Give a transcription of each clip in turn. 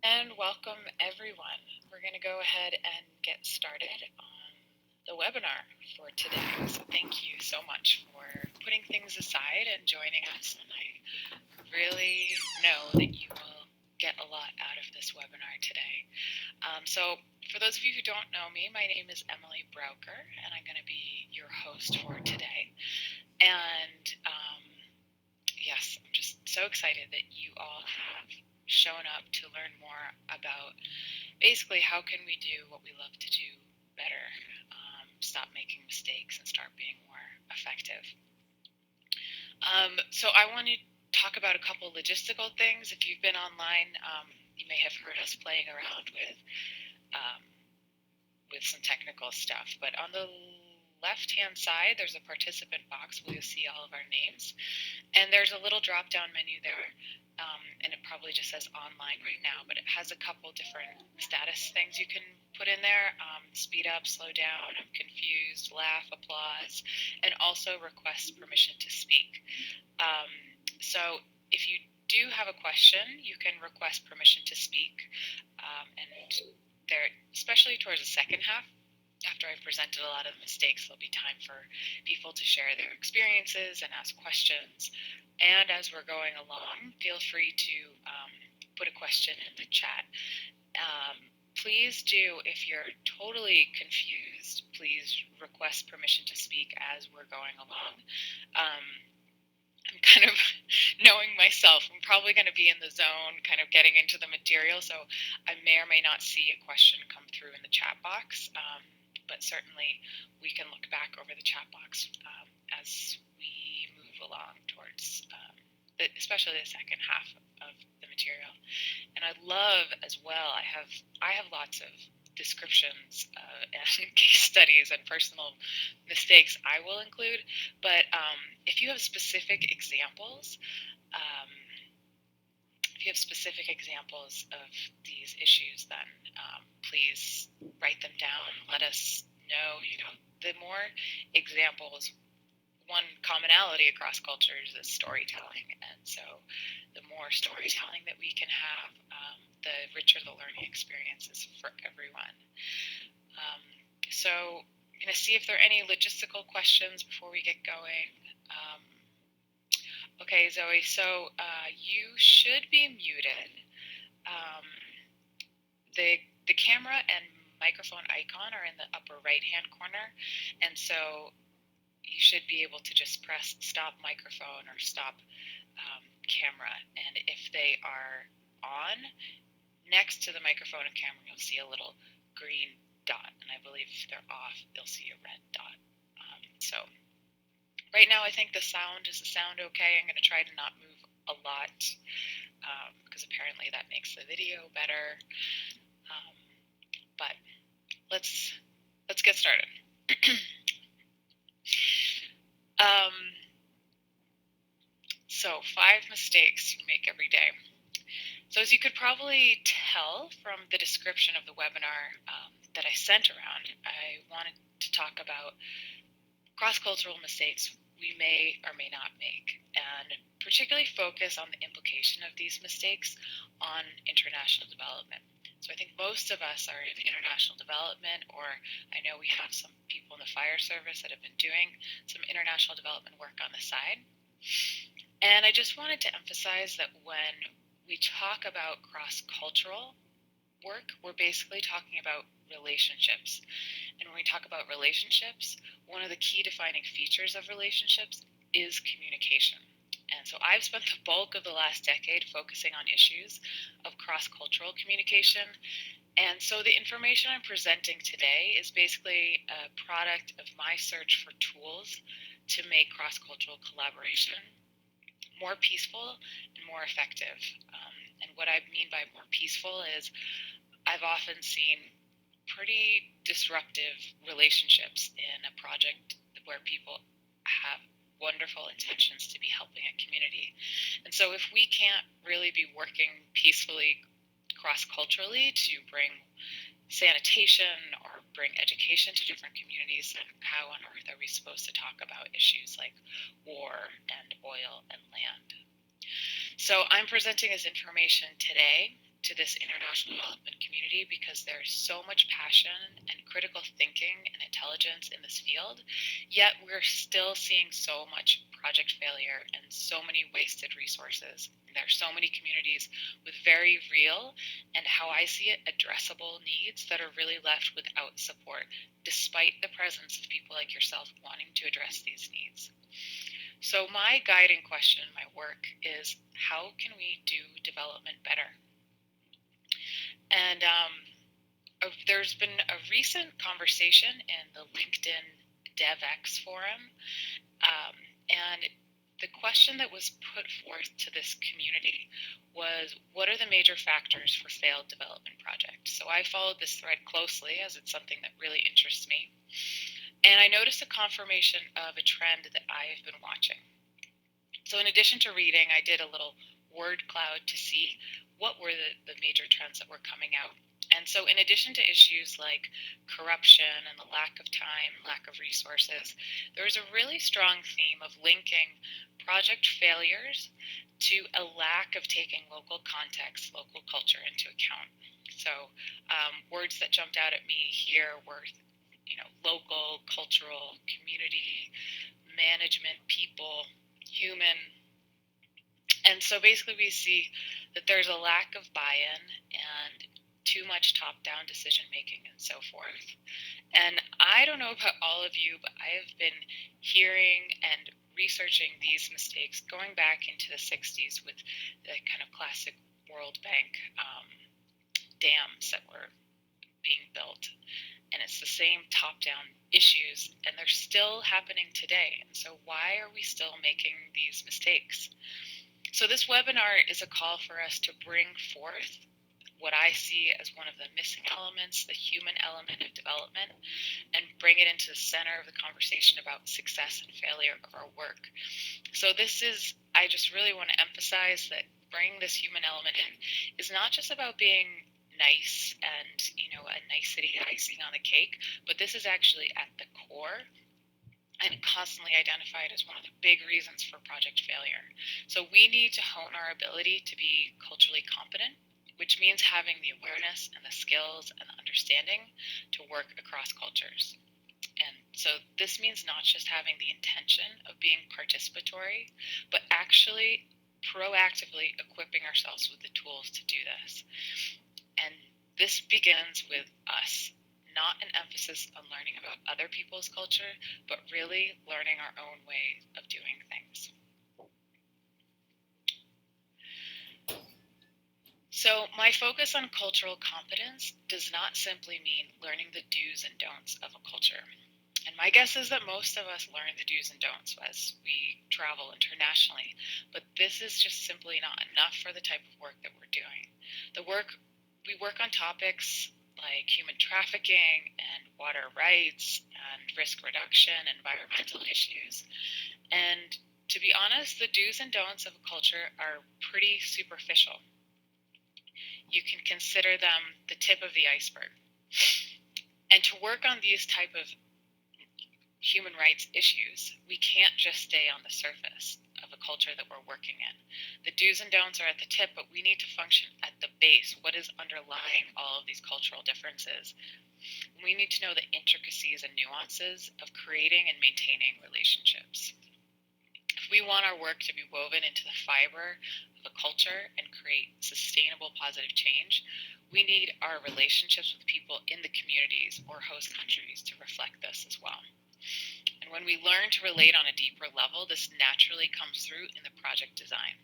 And welcome everyone. We're going to go ahead and get started on the webinar for today. So thank you so much for putting things aside and joining us. And I really know that you will get a lot out of this webinar today. So for those of you who don't know me, my name is Emily Brauker, and I'm going to be your host for today. And yes, I'm just so excited that you all have shown up to learn more about basically how can we do what we love to do better, stop making mistakes and start being more effective. So I want to talk about a couple logistical things. If you've been online, you may have heard us playing around with some technical stuff, but on the left-hand side, there's a participant box where you'll see all of our names. And there's a little drop-down menu there, and it probably just says online right now, but it has a couple different status things you can put in there. Speed up, slow down, I'm confused, laugh, applause, and also request permission to speak. So if you do have a question, you can request permission to speak, and there, especially towards the second half, after I've presented a lot of mistakes, there'll be time for people to share their experiences and ask questions. And as we're going along, feel free to put a question in the chat. Please do, if you're totally confused, please request permission to speak as we're going along. I'm kind of knowing myself, I'm probably going to be in the zone, kind of getting into the material, so I may or may not see a question come through in the chat box. But certainly we can look back over the chat box as we move along towards, especially the second half of the material. And I love as well, I have lots of descriptions and case studies and personal mistakes I will include, but if you have specific examples, of these issues, then please write them down. Let us know. The more examples, one commonality across cultures is storytelling, and so the more storytelling that we can have, the richer the learning experiences for everyone. So I'm going to see if there are any logistical questions before we get going. Okay, Zoe, so you should be muted. The camera and microphone icon are in the upper right-hand corner, and so you should be able to just press stop microphone or stop camera, and if they are on, next to the microphone and camera, you'll see a little green dot, and I believe if they're off, you'll see a red dot. So right now, I think the sound okay. I'm going to try to not move a lot because apparently that makes the video better. But let's get started. So 5 mistakes you make every day. So as you could probably tell from the description of the webinar that I sent around, I wanted to talk about cross-cultural mistakes we may or may not make, and particularly focus on the implication of these mistakes on international development. So I think most of us are in international development, or I know we have some people in the fire service that have been doing some international development work on the side. And I just wanted to emphasize that when we talk about cross-cultural work, we're basically talking about relationships. And when we talk about relationships, one of the key defining features of relationships is communication. And so I've spent the bulk of the last decade focusing on issues of cross-cultural communication. And so the information I'm presenting today is basically a product of my search for tools to make cross-cultural collaboration more peaceful and more effective. And what I mean by more peaceful is I've often seen pretty disruptive relationships in a project where people have wonderful intentions to be helping a community. And so if we can't really be working peacefully cross-culturally to bring sanitation or bring education to different communities, then how on earth are we supposed to talk about issues like war and oil and land? So I'm presenting this information today to this international development community because there's so much passion and critical thinking and intelligence in this field, yet we're still seeing so much project failure and so many wasted resources. There are so many communities with very real and, how I see it, addressable needs that are really left without support, despite the presence of people like yourself wanting to address these needs. So my guiding question in my work is, how can we do development better? And there's been a recent conversation in the LinkedIn DevX forum, and the question that was put forth to this community was, what are the major factors for failed development projects? So I followed this thread closely, as it's something that really interests me. And I noticed a confirmation of a trend that I have been watching. So in addition to reading, I did a little word cloud to see what were the major trends that were coming out. And so in addition to issues like corruption and the lack of time, lack of resources, there was a really strong theme of linking project failures to a lack of taking local context, local culture into account. So words that jumped out at me here were, local, cultural, community, management, people, human. And so basically we see that there's a lack of buy-in and too much top-down decision-making and so forth. And I don't know about all of you, but I have been hearing and researching these mistakes going back into the 60s with the kind of classic World Bank dams that were being built. And it's the same top-down issues, and they're still happening today. And so why are we still making these mistakes? So this webinar is a call for us to bring forth what I see as one of the missing elements, the human element of development, and bring it into the center of the conversation about success and failure of our work. So I just really want to emphasize that bringing this human element in is not just about being nice and, a nicety icing on the cake, but this is actually at the core and constantly identified as one of the big reasons for project failure. So we need to hone our ability to be culturally competent, which means having the awareness and the skills and the understanding to work across cultures. And so this means not just having the intention of being participatory, but actually proactively equipping ourselves with the tools to do this. And this begins with us, not an emphasis on learning about other people's culture, but really learning our own way of doing things. So my focus on cultural competence does not simply mean learning the do's and don'ts of a culture. And my guess is that most of us learn the do's and don'ts as we travel internationally, but this is just simply not enough for the type of work that we're doing. We work on topics like human trafficking and water rights and risk reduction, environmental issues. And to be honest, the do's and don'ts of a culture are pretty superficial. You can consider them the tip of the iceberg. And to work on these type of human rights issues, we can't just stay on the surface of a culture that we're working in. The do's and don'ts are at the tip, but we need to function at the base. What is underlying all of these cultural differences? We need to know the intricacies and nuances of creating and maintaining relationships. If we want our work to be woven into the fiber of a culture and create sustainable positive change, we need our relationships with people in the communities or host countries to reflect this as well. And when we learn to relate on a deeper level, this naturally comes through in the project design.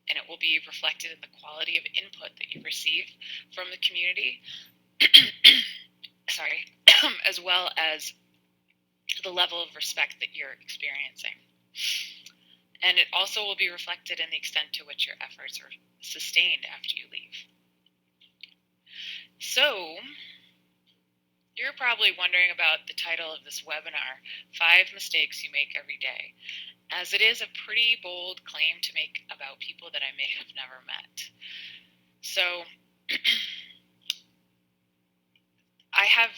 And it will be reflected in the quality of input that you receive from the community, as well as the level of respect that you're experiencing. And it also will be reflected in the extent to which your efforts are sustained after you leave. So, you're probably wondering about the title of this webinar, 5 Mistakes You Make Every Day, as it is a pretty bold claim to make about people that I may have never met. So, I have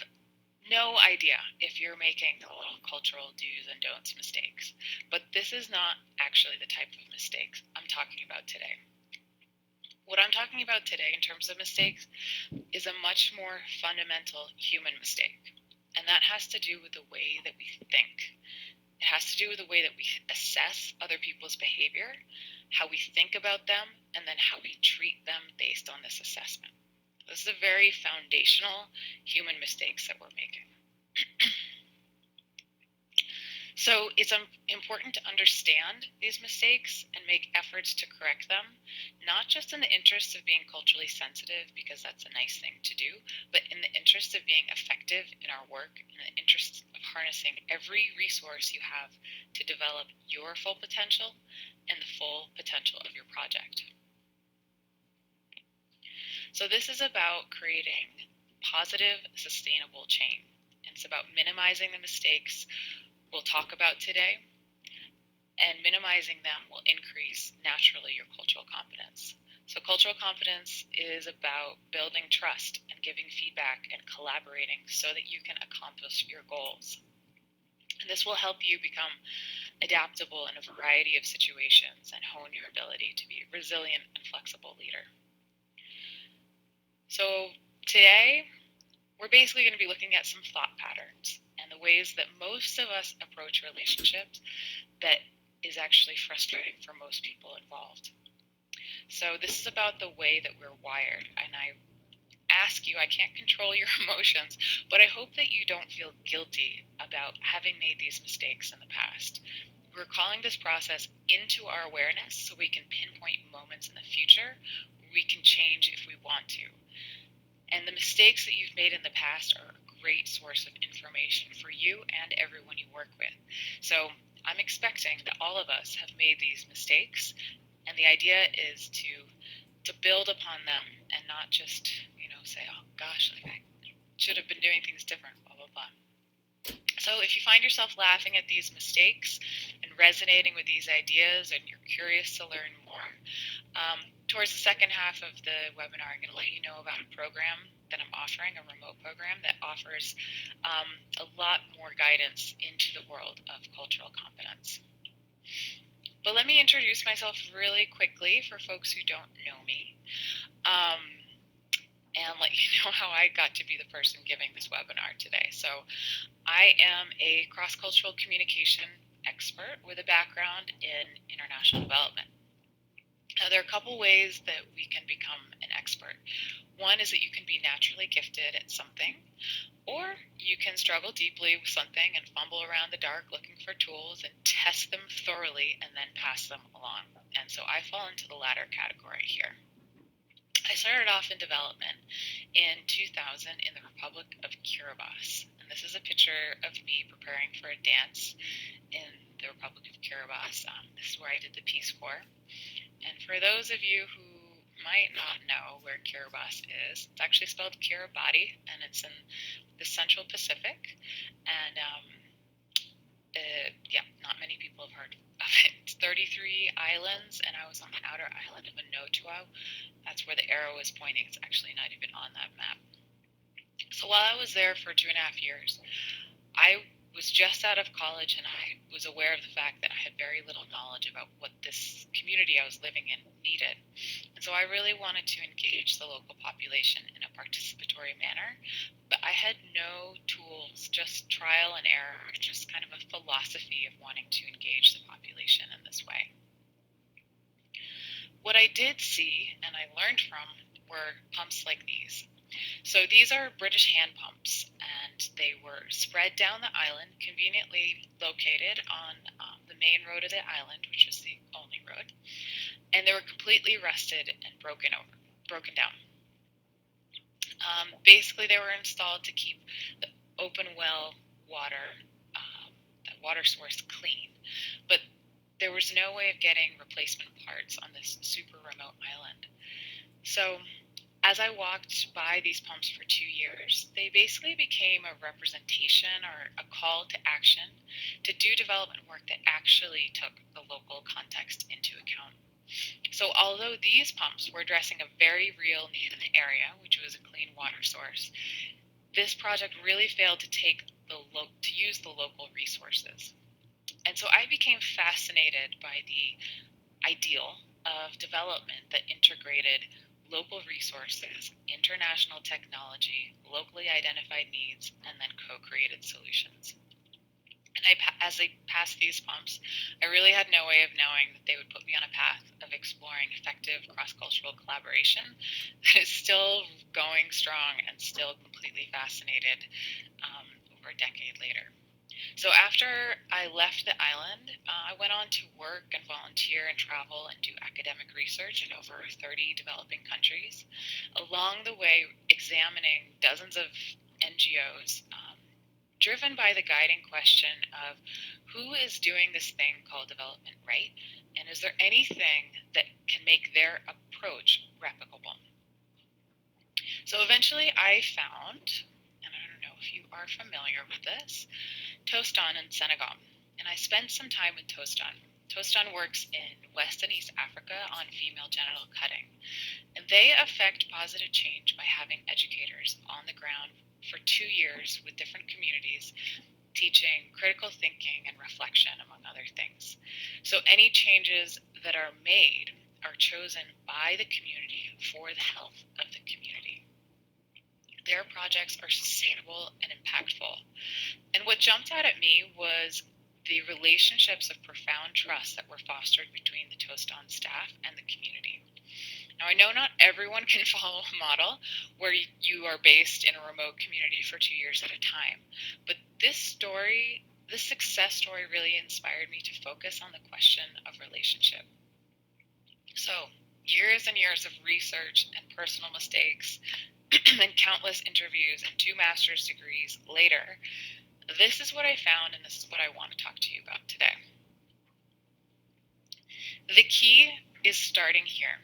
no idea if you're making the little cultural do's and don'ts mistakes, but this is not actually the type of mistakes I'm talking about today. What I'm talking talking about today in terms of mistakes is a much more fundamental human mistake, and that has to do with the way that we think. It has to do with the way that we assess other people's behavior, how we think about them, and then how we treat them based on this assessment. This is a very foundational human mistakes that we're making. So it's important to understand these mistakes and make efforts to correct them, not just in the interest of being culturally sensitive, because that's a nice thing to do, but in the interest of being effective in our work, in the interest of harnessing every resource you have to develop your full potential and the full potential of your project. So this is about creating positive, sustainable change. It's about minimizing the mistakes we'll talk about today, and minimizing them will increase naturally your cultural competence. So cultural competence is about building trust and giving feedback and collaborating so that you can accomplish your goals. And this will help you become adaptable in a variety of situations and hone your ability to be a resilient and flexible leader. So today, we're basically going to be looking at some thought patterns and the ways that most of us approach relationships that is actually frustrating for most people involved. So this is about the way that we're wired, and I ask you, I can't control your emotions, but I hope that you don't feel guilty about having made these mistakes in the past. We're calling this process into our awareness so we can pinpoint moments in the future where we can change if we want to. And the mistakes that you've made in the past are a great source of information for you and everyone you work with. So I'm expecting that all of us have made these mistakes, and the idea is to build upon them and not just, say, oh gosh, like I should have been doing things different, blah, blah, blah. So if you find yourself laughing at these mistakes and resonating with these ideas and you're curious to learn more, towards the second half of the webinar, I'm going to let you know about a program that I'm offering, a remote program that offers a lot more guidance into the world of cultural competence. But let me introduce myself really quickly for folks who don't know me, and let you know how I got to be the person giving this webinar today. So I am a cross-cultural communication expert with a background in international development. Now, there are a couple ways that we can become an expert. One is that you can be naturally gifted at something, or you can struggle deeply with something and fumble around the dark looking for tools and test them thoroughly and then pass them along. And so I fall into the latter category here. I started off in development in 2000 in the Republic of Kiribati. And this is a picture of me preparing for a dance in the Republic of Kiribati. This is where I did the Peace Corps. And for those of you who might not know where Kiribati is, it's actually spelled Kiribati, and it's in the Central Pacific. And not many people have heard of it. It's 33 islands, and I was on the outer island of Anotua. That's where the arrow is pointing. It's actually not even on that map. So while I was there for 2.5 years, I was just out of college, and I was aware of the fact that I had very little knowledge about what this community I was living in needed. And so I really wanted to engage the local population in a participatory manner, but I had no tools, just trial and error, just kind of a philosophy of wanting to engage the population in this way. What I did see and I learned from were pumps like these. So these are British hand pumps, and they were spread down the island, conveniently located on the main road of the island, which is the only road, and they were completely rusted and broken down. Basically, they were installed to keep the open well water, that water source, clean, but there was no way of getting replacement parts on this super remote island. So as I walked by these pumps for 2 years, they basically became a representation or a call to action to do development work that actually took the local context into account. So although these pumps were addressing a very real need in the area, which was a clean water source, this project really failed to use the local resources. And so I became fascinated by the ideal of development that integrated local resources, international technology, locally identified needs, and then co-created solutions. And as I passed these pumps, I really had no way of knowing that they would put me on a path of exploring effective cross-cultural collaboration that is still going strong and still completely fascinated over a decade later. So after I left the island, I went on to work and volunteer and travel and do academic research in over 30 developing countries, along the way examining dozens of NGOs, driven by the guiding question of who is doing this thing called development right, and is there anything that can make their approach replicable? So eventually I found, and I don't know if you are familiar with this, Tostan in Senegal, and I spent some time with Tostan. Tostan works in West and East Africa on female genital cutting, and they affect positive change by having educators on the ground for 2 years with different communities, teaching critical thinking and reflection, among other things. So any changes that are made are chosen by the community for the health of the community. Their projects are sustainable and impactful. And what jumped out at me was the relationships of profound trust that were fostered between the Tostan staff and the community. Now, I know not everyone can follow a model where you are based in a remote community for 2 years at a time, but this success story really inspired me to focus on the question of relationship. So, years and years of research and personal mistakes and countless interviews and 2 master's degrees later, this is what I found, and this is what I want to talk to you about today. The key is starting here.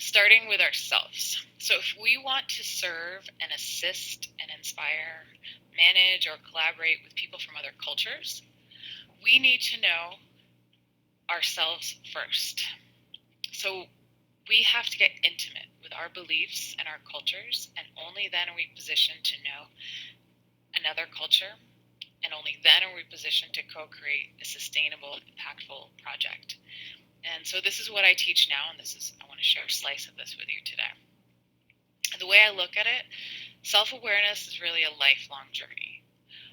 Starting with ourselves. So if we want to serve and assist and inspire, manage, or collaborate with people from other cultures, we need to know ourselves first. So we have to get intimate with our beliefs and our cultures, and only then are we positioned to know another culture, and only then are we positioned to co-create a sustainable, impactful project. And so this is what I teach now, and I want to share a slice of this with you today. And the way I look at it, self-awareness is really a lifelong journey.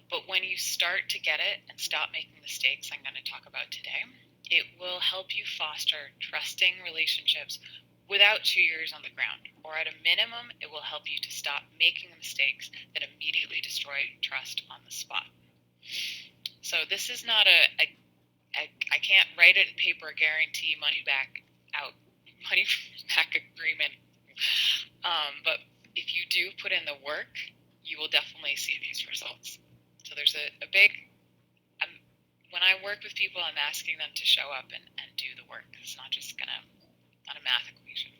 But when you start to get it and stop making mistakes I'm going to talk about today, it will help you foster trusting relationships without 2 years on the ground. Or at a minimum, it will help you to stop making the mistakes that immediately destroy trust on the spot. So this is not I can't write it in paper, guarantee money back agreement. But if you do put in the work, you will definitely see these results. So there's a big, when I work with people, I'm asking them to show up and do the work. It's not just not a math equation.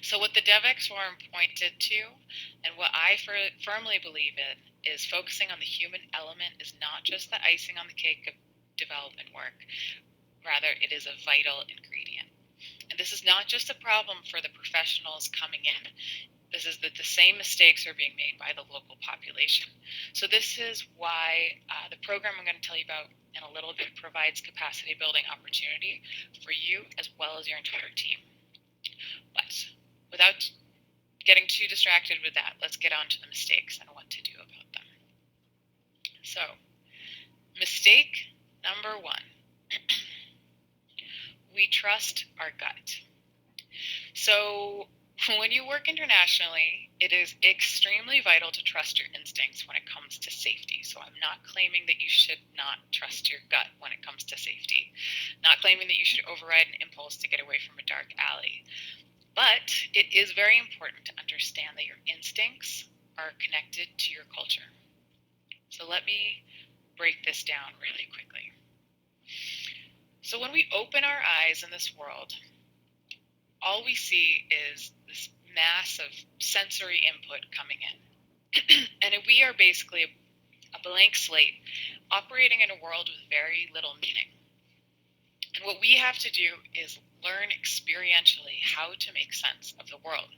So what the DevX forum pointed to, and what I firmly believe in, is focusing on the human element is not just the icing on the cake of development work. Rather, it is a vital ingredient. And this is not just a problem for the professionals coming in. This is that the same mistakes are being made by the local population. So this is why the program I'm going to tell you about in a little bit provides capacity building opportunity for you as well as your entire team. But without getting too distracted with that, let's get on to the mistakes and what to do about them. So, mistake number 1. We trust our gut. So when you work internationally, it is extremely vital to trust your instincts when it comes to safety. So I'm not claiming that you should not trust your gut when it comes to safety. Not claiming that you should override an impulse to get away from a dark alley. But it is very important to understand that your instincts are connected to your culture. So let me break this down really quickly. So when we open our eyes in this world, all we see is this mass of sensory input coming in. And we are basically a blank slate operating in a world with very little meaning. And what we have to do is learn experientially how to make sense of the world.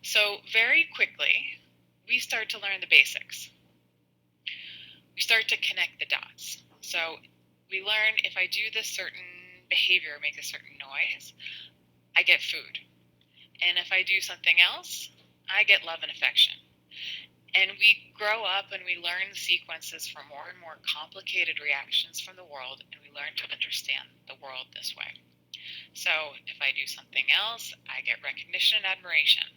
So very quickly, we start to learn the basics. We start to connect the dots. So we learn if I do this certain behavior, make a certain noise, I get food. And if I do something else, I get love and affection. And we grow up and we learn sequences for more and more complicated reactions from the world, and we learn to understand the world this way. So if I do something else, I get recognition and admiration.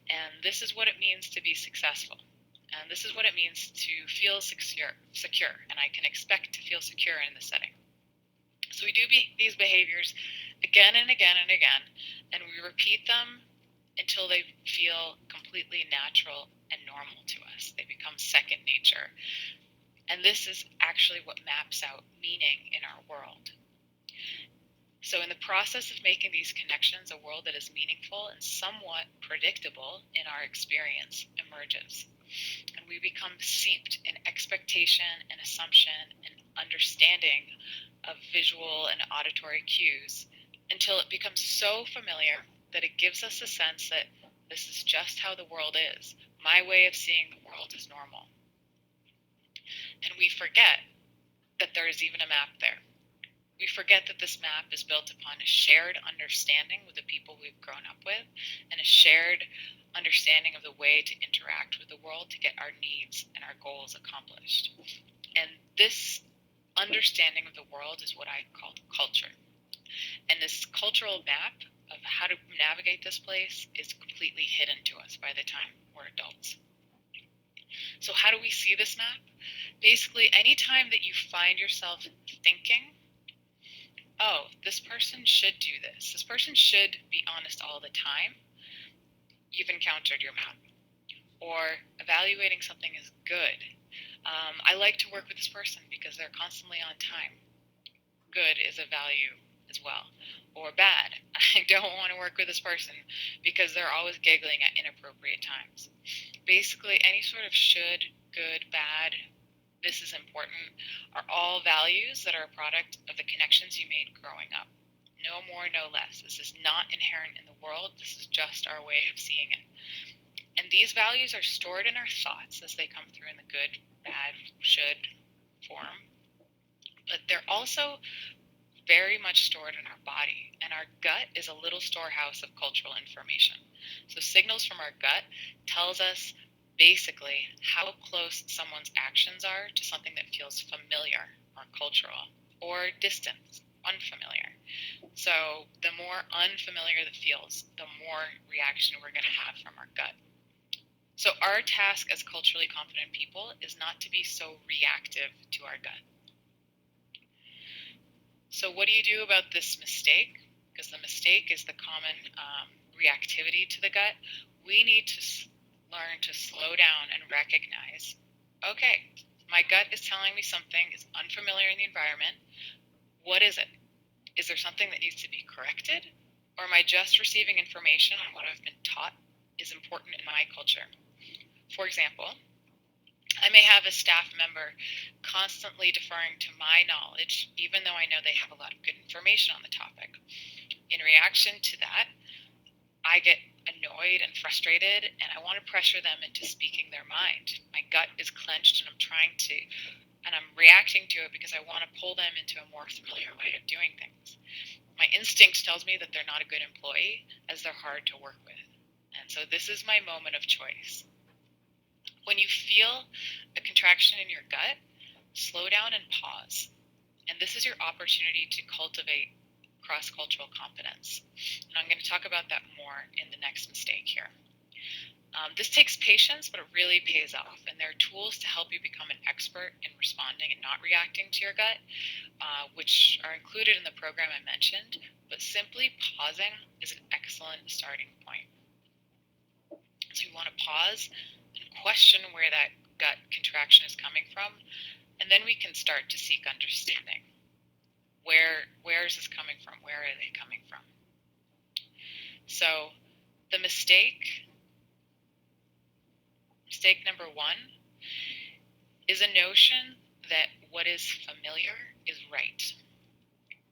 And this is what it means to be successful. And this is what it means to feel secure, and I can expect to feel secure in the setting. So we do these behaviors again and again and again, and we repeat them until they feel completely natural and normal to us. They become second nature. And this is actually what maps out meaning in our world. So in the process of making these connections, a world that is meaningful and somewhat predictable in our experience emerges. And we become seeped in expectation and assumption and understanding of visual and auditory cues until it becomes so familiar that it gives us a sense that this is just how the world is. My way of seeing the world is normal. And we forget that there is even a map there. We forget that this map is built upon a shared understanding with the people we've grown up with and a shared understanding of the way to interact with the world to get our needs and our goals accomplished. And this understanding of the world is what I call culture. And this cultural map of how to navigate this place is completely hidden to us by the time we're adults. So how do we see this map? Basically, anytime that you find yourself thinking, oh, this person should do this person should be honest all the time, you've encountered your map. Or evaluating something is good. I like to work with this person because they're constantly on time. Good is a value as well. Or bad, I don't want to work with this person because they're always giggling at inappropriate times. Basically, any sort of should, good, bad, this is important, are all values that are a product of the connections you made growing up. No more, no less. This is not inherent in the world. This is just our way of seeing it. And these values are stored in our thoughts as they come through in the good, bad, should form. But they're also very much stored in our body, and our gut is a little storehouse of cultural information. So signals from our gut tells us basically how close someone's actions are to something that feels familiar or cultural, or distant, unfamiliar. So the more unfamiliar that feels, the more reaction we're going to have from our gut. So our task as culturally confident people is not to be so reactive to our gut. So what do you do about this mistake? Because the mistake is the common reactivity to the gut. We need to learn to slow down and recognize, okay, my gut is telling me something is unfamiliar in the environment. What is it? Is there something that needs to be corrected? Or am I just receiving information on what I've been taught is important in my culture? For example, I may have a staff member constantly deferring to my knowledge, even though I know they have a lot of good information on the topic. In reaction to that, I get annoyed and frustrated, and I want to pressure them into speaking their mind. My gut is clenched, and I'm reacting to it because I want to pull them into a more familiar way of doing things. My instinct tells me that they're not a good employee, as they're hard to work with. And so this is my moment of choice. When you feel a contraction in your gut, slow down and pause. And this is your opportunity to cultivate cross-cultural competence. And I'm going to talk about that more in the next mistake here. This takes patience, but it really pays off. And there are tools to help you become an expert in responding and not reacting to your gut, which are included in the program I mentioned. But simply pausing is an excellent starting point. So you want to pause and question where that gut contraction is coming from, and then we can start to seek understanding. Where is this coming from? Where are they coming from? So the mistake number one is a notion that what is familiar is right.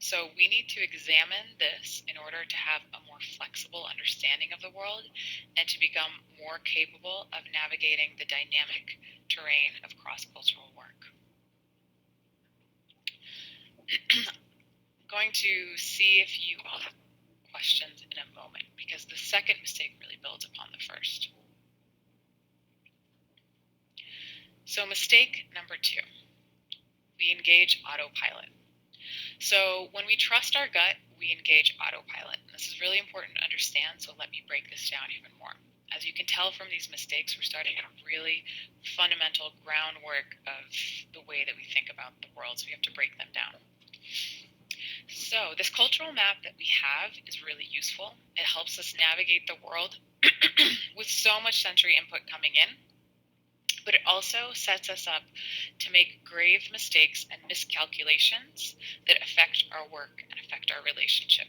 So we need to examine this in order to have a more flexible understanding of the world and to become more capable of navigating the dynamic terrain of cross-cultural work. I'm going to see if you all have questions in a moment, because the second mistake really builds upon the first. So mistake number 2, we engage autopilot. So when we trust our gut, we engage autopilot. This is really important to understand, so let me break this down even more. As you can tell from these mistakes, we're starting at a really fundamental groundwork of the way that we think about the world, so we have to break them down. So this cultural map that we have is really useful. It helps us navigate the world with so much sensory input coming in, but it also sets us up to make grave mistakes and miscalculations that affect our work and affect our relationship.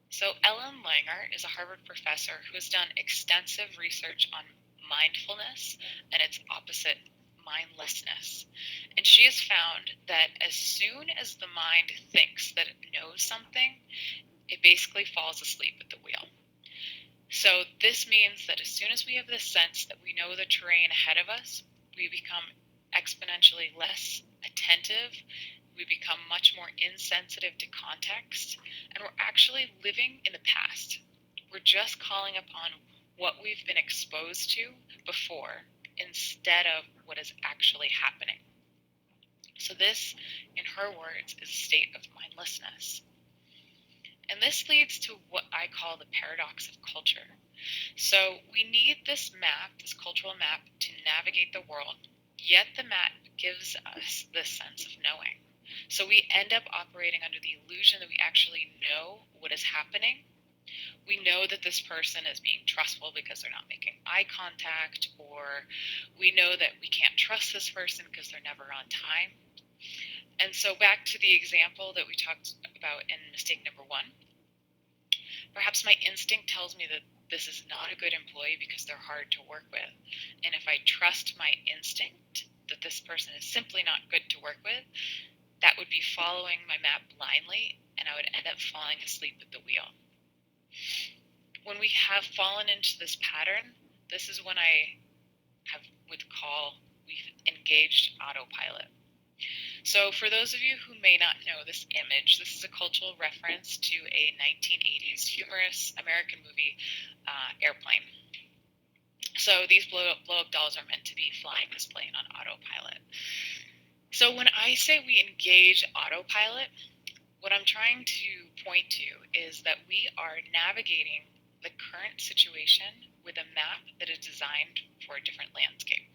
So Ellen Langer is a Harvard professor who has done extensive research on mindfulness and its opposite, mindlessness. And she has found that as soon as the mind thinks that it knows something, it basically falls asleep at the wheel. So this means that as soon as we have this sense that we know the terrain ahead of us, we become exponentially less attentive, we become much more insensitive to context, and we're actually living in the past. We're just calling upon what we've been exposed to before instead of what is actually happening. So this, in her words, is a state of mindlessness. And this leads to what I call the paradox of culture. So we need this map, this cultural map, to navigate the world, yet the map gives us this sense of knowing. So we end up operating under the illusion that we actually know what is happening. We know that this person is being trustful because they're not making eye contact, or we know that we can't trust this person because they're never on time. And so back to the example that we talked about in mistake number 1, perhaps my instinct tells me that this is not a good employee because they're hard to work with. And if I trust my instinct that this person is simply not good to work with, that would be following my map blindly, and I would end up falling asleep at the wheel. When we have fallen into this pattern, this is when we've engaged autopilot. So for those of you who may not know this image, this is a cultural reference to a 1980s humorous American movie, Airplane. So these blow-up dolls are meant to be flying this plane on autopilot. So when I say we engage autopilot, what I'm trying to point to is that we are navigating the current situation with a map that is designed for a different landscape.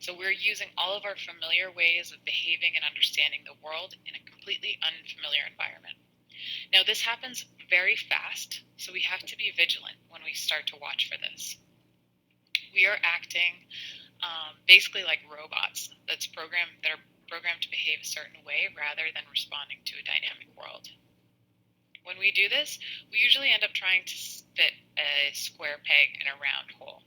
So we're using all of our familiar ways of behaving and understanding the world in a completely unfamiliar environment. Now, this happens very fast, so we have to be vigilant when we start to watch for this. We are acting basically like robots that are programmed to behave a certain way rather than responding to a dynamic world. When we do this, we usually end up trying to fit a square peg in a round hole.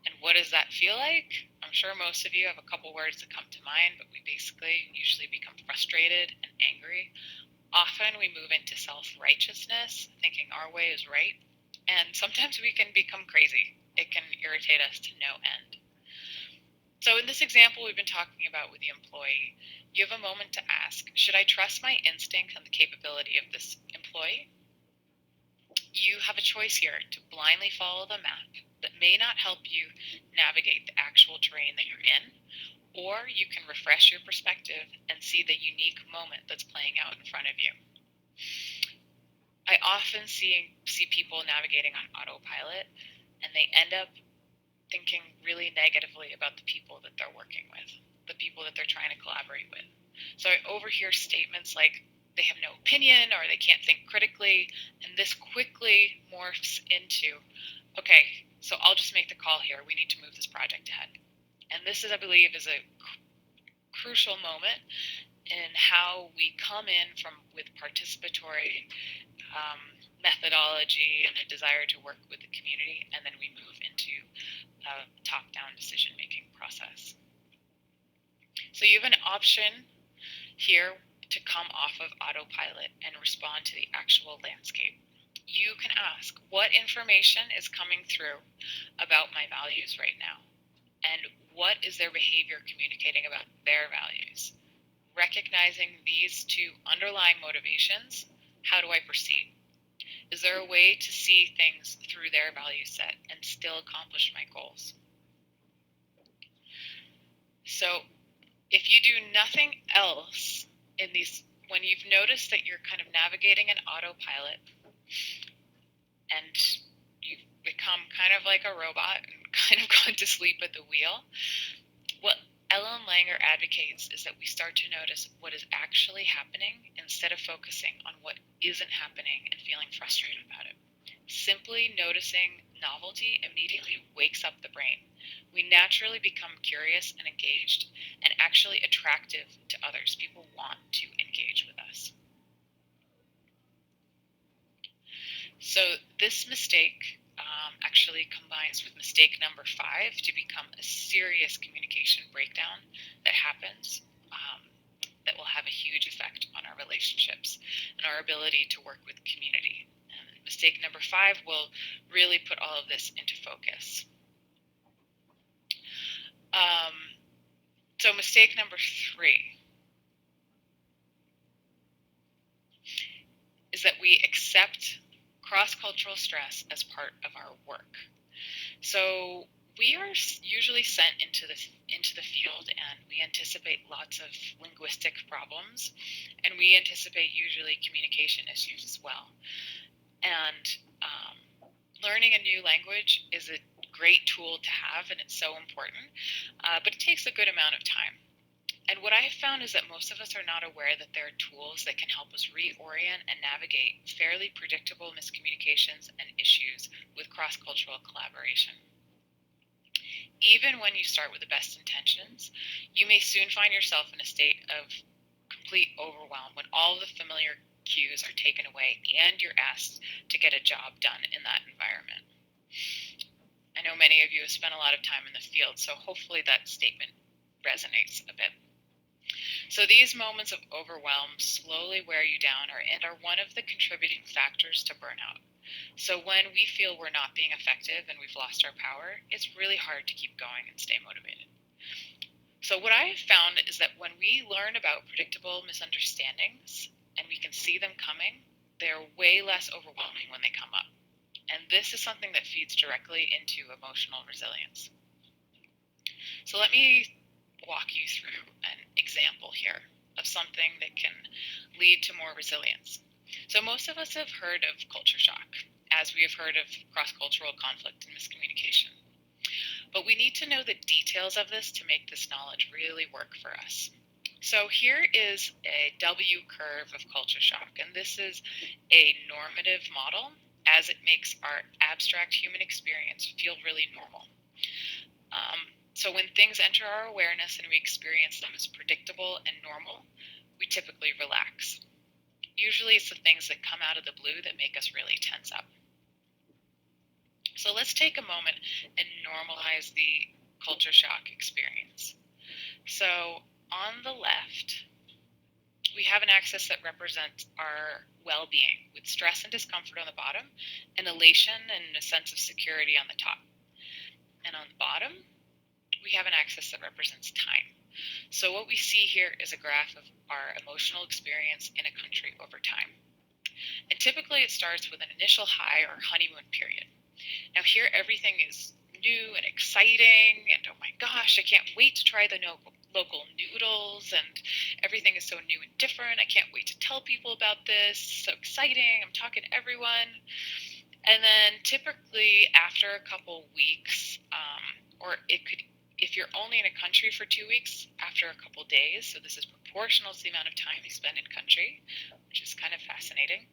And what does that feel like? I'm sure most of you have a couple words that come to mind, but we basically usually become frustrated and angry. Often we move into self-righteousness, thinking our way is right, and sometimes we can become crazy. It can irritate us to no end. So in this example we've been talking about with the employee, you have a moment to ask, should I trust my instinct and the capability of this employee? You have a choice here to blindly follow the map that may not help you navigate the actual terrain that you're in, or you can refresh your perspective and see the unique moment that's playing out in front of you. I often see people navigating on autopilot, and they end up thinking really negatively about the people that they're working with, the people that they're trying to collaborate with. So I overhear statements like they have no opinion or they can't think critically, and this quickly morphs into, okay, so I'll just make the call here. We need to move this project ahead. And this is, I believe, is a crucial moment in how we come in with participatory methodology and a desire to work with the community, and then we move into a top-down decision-making process. So you have an option here to come off of autopilot and respond to the actual landscape. You can ask, what information is coming through about my values right now? And what is their behavior communicating about their values? recognizing these two underlying motivations, how do I proceed? Is there a way to see things through their value set and still accomplish my goals? So if you do nothing else in these, when you've noticed that you're kind of navigating an autopilot and you've become kind of like a robot and kind of gone to sleep at the wheel, what Ellen Langer advocates is that we start to notice what is actually happening instead of focusing on what isn't happening and feeling frustrated about it. Simply noticing novelty immediately wakes up the brain. We naturally become curious and engaged and actually attractive to others. People want to engage with us. So this mistake actually combines with mistake number 5 to become a serious communication breakdown that happens that will have a huge effect on our relationships and our ability to work with community. And mistake number 5 will really put all of this into focus. So mistake number 3 is that we accept cross-cultural stress as part of our work. So we are usually sent into the field, and we anticipate lots of linguistic problems, and we anticipate usually communication issues as well. And learning a new language is a great tool to have, and it's so important, but it takes a good amount of time. And what I have found is that most of us are not aware that there are tools that can help us reorient and navigate fairly predictable miscommunications and issues with cross-cultural collaboration. Even when you start with the best intentions, you may soon find yourself in a state of complete overwhelm when all the familiar cues are taken away and you're asked to get a job done in that environment. I know many of you have spent a lot of time in the field, so hopefully that statement resonates a bit. So these moments of overwhelm slowly wear you down and are one of the contributing factors to burnout. So when we feel we're not being effective and we've lost our power, it's really hard to keep going and stay motivated. So what I have found is that when we learn about predictable misunderstandings and we can see them coming, they're way less overwhelming when they come up. And this is something that feeds directly into emotional resilience. So let me walk you through an example here of something that can lead to more resilience. So most of us have heard of culture shock, as we have heard of cross-cultural conflict and miscommunication. But we need to know the details of this to make this knowledge really work for us. So here is a W curve of culture shock, and this is a normative model as it makes our abstract human experience feel really normal. So when things enter our awareness and we experience them as predictable and normal, we typically relax. Usually it's the things that come out of the blue that make us really tense up. So let's take a moment and normalize the culture shock experience. So on the left, we have an axis that represents our well-being, with stress and discomfort on the bottom, and elation and a sense of security on the top. And on the bottom, we have an axis that represents time. So what we see here is a graph of our emotional experience in a country over time. And typically it starts with an initial high or honeymoon period. Now here everything is new and exciting, and oh my gosh, I can't wait to try the local noodles, and everything is so new and different. I can't wait to tell people about this. So exciting. I'm talking to everyone. And then typically after a couple weeks, or it could, if you're only in a country for 2 weeks, after a couple days, so this is proportional to the amount of time you spend in country, which is kind of fascinating,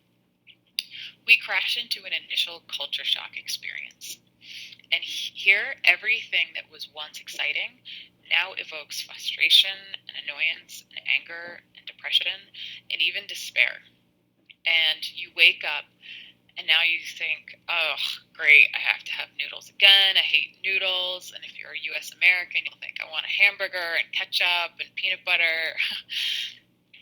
we crash into an initial culture shock experience. And here, everything that was once exciting now evokes frustration and annoyance and anger and depression and even despair. And you wake up and now you think, oh, great, I have to have noodles again. I hate noodles. And if you're a US American, you'll think, I want a hamburger and ketchup and peanut butter.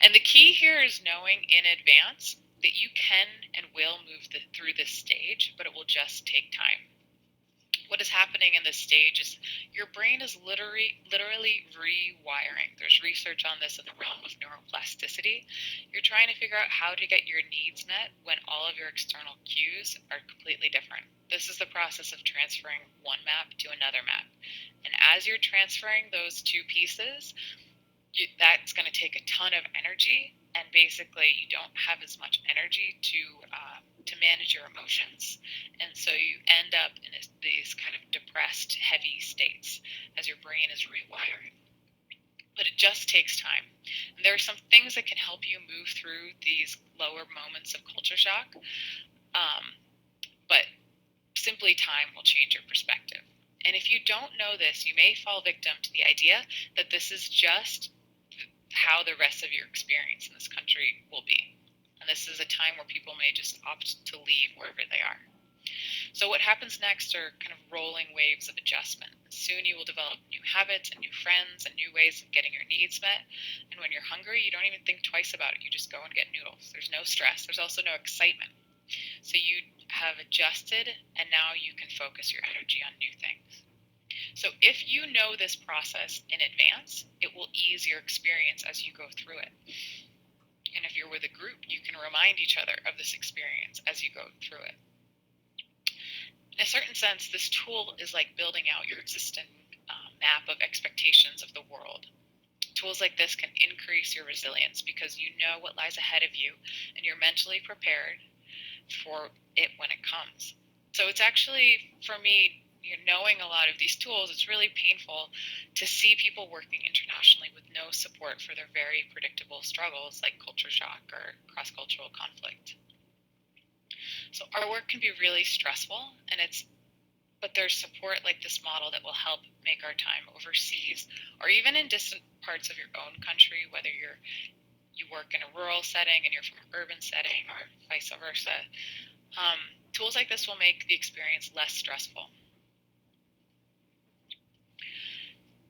And the key here is knowing in advance that you can and will move through this stage, but it will just take time. what is happening in this stage is your brain is literally rewiring. There's research on this in the realm of neuroplasticity. You're trying to figure out how to get your needs met when all of your external cues are completely different. This is the process of transferring one map to another map. And as you're transferring those two pieces, that's going to take a ton of energy, and basically you don't have as much energy to manage your emotions, and so you end up in these kind of depressed, heavy states as your brain is rewiring. But it just takes time. And there are some things that can help you move through these lower moments of culture shock, but simply time will change your perspective. And if you don't know this, you may fall victim to the idea that this is just how the rest of your experience in this country will be. And this is a time where people may just opt to leave wherever they are. So what happens next are kind of rolling waves of adjustment. Soon you will develop new habits and new friends and new ways of getting your needs met. And when you're hungry, you don't even think twice about it. You just go and get noodles. There's no stress. There's also no excitement. So you have adjusted, and now you can focus your energy on new things. So if you know this process in advance, it will ease your experience as you go through it. And if you're with a group, you can remind each other of this experience as you go through it. In a certain sense, this tool is like building out your existing map of expectations of the world. Tools like this can increase your resilience because you know what lies ahead of you and you're mentally prepared for it when it comes. So it's actually, for me, knowing a lot of these tools, it's really painful to see people working internationally with no support for their very predictable struggles like culture shock or cross-cultural conflict. So our work can be really stressful, but there's support like this model that will help make our time overseas or even in distant parts of your own country, whether you work in a rural setting and you're from an urban setting or vice versa. Tools like this will make the experience less stressful.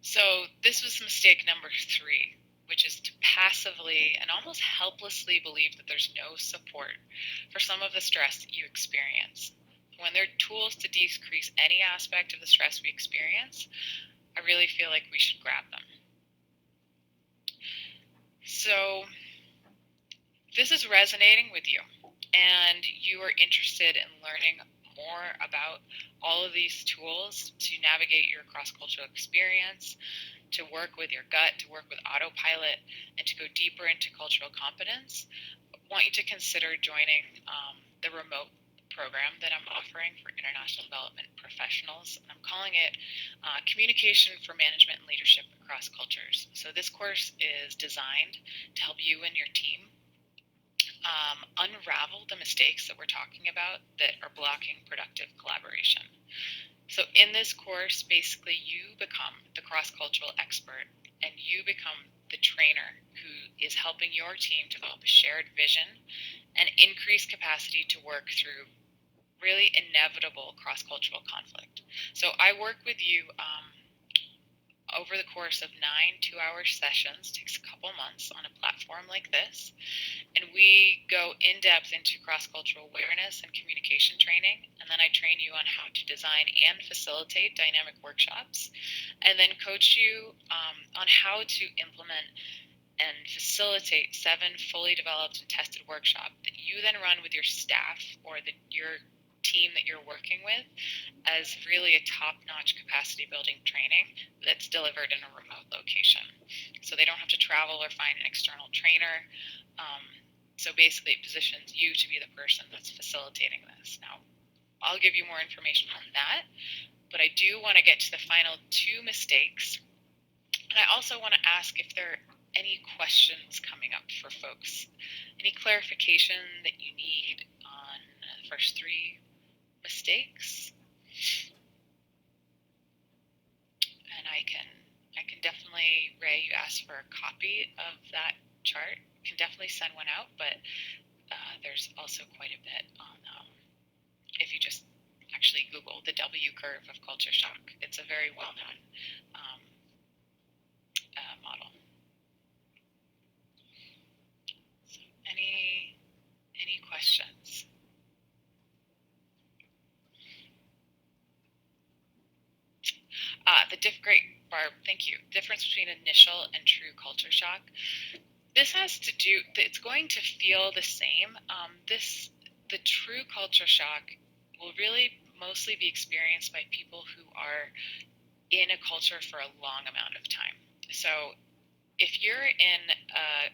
So this was mistake number 3, which is to passively and almost helplessly believe that there's no support for some of the stress that you experience. When there are tools to decrease any aspect of the stress we experience, I really feel like we should grab them. So this is resonating with you, and you are interested in learning more about all of these tools to navigate your cross-cultural experience, to work with your gut, to work with Autopilot, and to go deeper into cultural competence. I want you to consider joining the remote program that I'm offering for international development professionals. I'm calling it Communication for Management and Leadership Across Cultures. So this course is designed to help you and your team unravel the mistakes that we're talking about that are blocking productive collaboration. So in this course, basically you become the cross-cultural expert, and you become the trainer who is helping your team develop a shared vision and increase capacity to work through really inevitable cross-cultural conflict. So I work with you over the course of 9 2-hour sessions, takes a couple months on a platform like this, and we go in depth into cross-cultural awareness and communication training, and then I train you on how to design and facilitate dynamic workshops, and then coach you on how to implement and facilitate 7 fully developed and tested workshops that you then run with your staff or your team that you're working with as really a top-notch capacity building training that's delivered in a remote location. So they don't have to travel or find an external trainer. So basically it positions you to be the person that's facilitating this. Now, I'll give you more information on that, but I do want to get to the final 2 mistakes. And I also want to ask if there are any questions coming up for folks, any clarification that you need on the first 3 mistakes. And I can definitely, Ray, you asked for a copy of that chart. I can definitely send one out, but there's also quite a bit on, if you just actually Google the W curve of culture shock. It's a very well-known model. So any questions? Great, Barb, thank you. Difference between initial and true culture shock. This has to do, it's going to feel the same. The true culture shock will really mostly be experienced by people who are in a culture for a long amount of time. So if you're in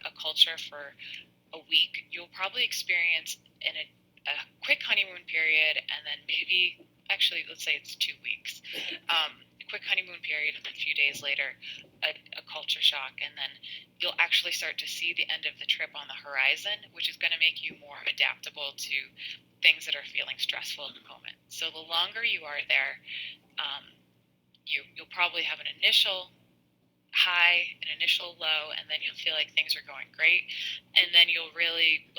a culture for a week, you'll probably experience a quick honeymoon period, and then maybe, actually, let's say it's 2 weeks, a quick honeymoon period, and then a few days later, a culture shock, and then you'll actually start to see the end of the trip on the horizon, which is going to make you more adaptable to things that are feeling stressful at the moment. So the longer you are there, you'll probably have an initial high, an initial low, and then you'll feel like things are going great, and then you'll really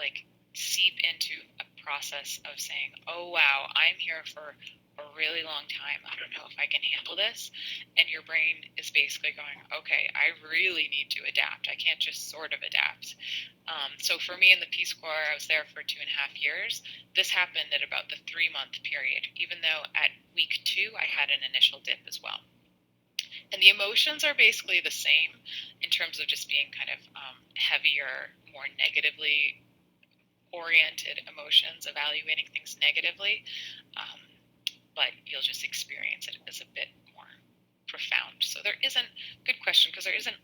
seep into a process of saying, oh wow, I'm here for a really long time, I don't know if I can handle this, and your brain is basically going, okay, I really need to adapt, I can't just sort of adapt. So for me in the Peace Corps, I was there for 2.5 years. This happened at about the 3-month period, even though at week 2 I had an initial dip as well. And the emotions are basically the same in terms of just being kind of heavier, more negatively oriented emotions, evaluating things negatively, but you'll just experience it as a bit more profound. So there isn't, good question, because there isn't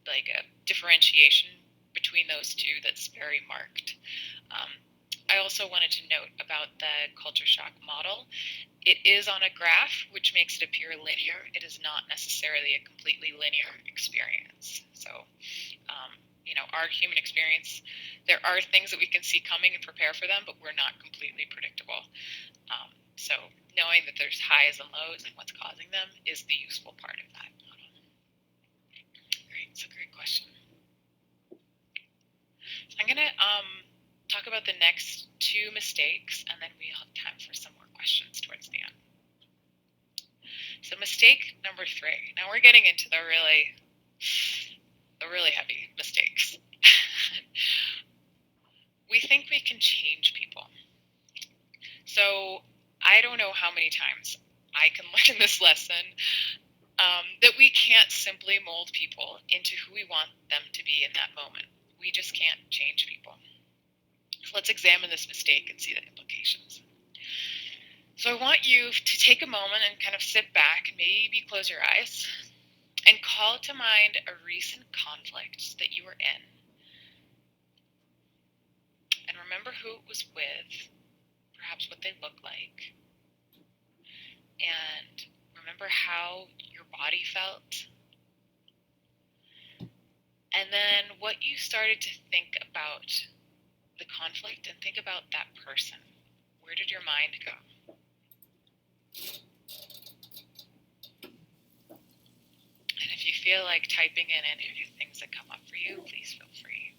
like a differentiation between those two that's very marked. I also wanted to note about the culture shock model. It is on a graph, which makes it appear linear. It is not necessarily a completely linear experience. So, our human experience, there are things that we can see coming and prepare for them, but we're not completely predictable. So knowing that there's highs and lows and what's causing them is the useful part of that model. Great, it's a great question. So I'm going to talk about the next 2 mistakes, and then we'll have time for some more questions towards the end. So mistake number 3. Now we're getting into the really heavy mistakes. We think we can change people. So I don't know how many times I can learn this lesson, that we can't simply mold people into who we want them to be in that moment. We just can't change people. So let's examine this mistake and see the implications. So I want you to take a moment and kind of sit back and maybe close your eyes and call to mind a recent conflict that you were in. And remember who it was with, perhaps what they look like. And remember how your body felt. And then what you started to think about the conflict and think about that person. Where did your mind go? And if you feel like typing in any of the things that come up for you, please feel free.